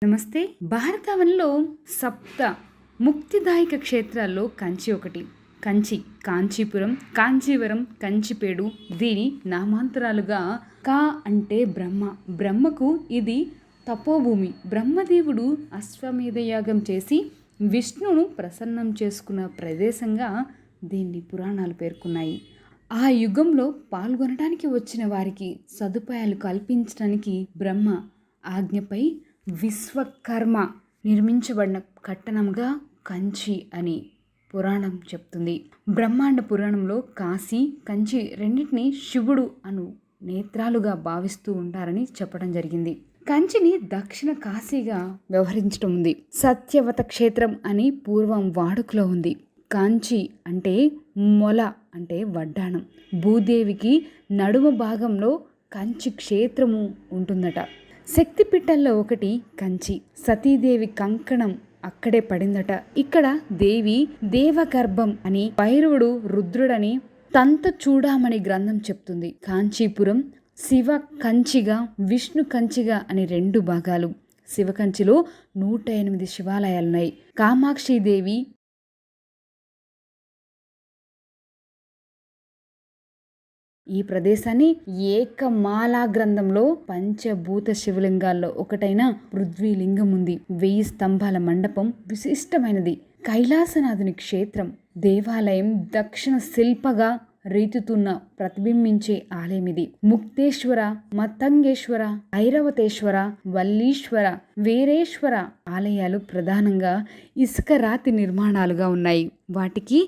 నమస్తే. భారతవనిలో సప్త ముక్తిదాయక క్షేత్రాల్లో కంచి ఒకటి. కంచి, కాంచీపురం, కాంచీవరం, కంచిపేడు. దీని నామాంతరాలుగా కా అంటే బ్రహ్మ. బ్రహ్మకు ఇది తపోభూమి. బ్రహ్మదేవుడు అశ్వమేధ యాగం చేసి విష్ణువును ప్రసన్నం చేసుకున్న ప్రదేశంగా దీన్ని పురాణాలు పేర్కొన్నాయి. ఆ యుగంలో పాల్గొనడానికి వచ్చిన వారికి సదుపాయాలు కల్పించడానికి బ్రహ్మ ఆజ్ఞపై విశ్వకర్మ నిర్మించబడిన కట్టణంగా కంచి అని పురాణం చెప్తుంది. బ్రహ్మాండ పురాణంలో కాశీ, కంచి రెండింటినీ శివుడు అను నేత్రాలుగా భావిస్తూ ఉంటారని చెప్పడం జరిగింది. కంచిని దక్షిణ కాశీగా వ్యవహరించడం ఉంది. సత్యవత క్షేత్రం అని పూర్వం వాడుకలో ఉంది. కాంచి అంటే మొల అంటే వడ్డాణం. భూదేవికి నడుమ భాగంలో కంచి క్షేత్రము ఉంటుందట. శక్తిపీఠాల్లో ఒకటి కంచి. సతీదేవి కంకణం అక్కడే పడిందట. ఇక్కడ దేవి దేవగర్భం అని, భైరవుడు రుద్రుడని తంత చూడామణి గ్రంథం చెప్తుంది. కాంచీపురం శివ కంచిగా, విష్ణు కంచిగా అని రెండు భాగాలు. శివ కంచిలో 108 శివాలయాలున్నాయి. కామాక్షిదేవి ఈ ప్రదేశాన్ని ఏకమాలా గ్రంథంలో పంచభూత శివలింగాల్లో ఒకటైన పృథ్వీలింగం ఉంది. 1000 స్తంభాల మండపం విశిష్టమైనది. కైలాసనాథుని క్షేత్రం. దేవాలయం దక్షిణ శిల్పగా రీతుతున్న ప్రతిబింబించే ఆలయం ఇది. ముక్తేశ్వర, మతంగేశ్వర, ఐరవతేశ్వర, వల్లీశ్వర, వీరేశ్వర ఆలయాలు ప్రధానంగా ఇసుక రాతి నిర్మాణాలుగా ఉన్నాయి. వాటికి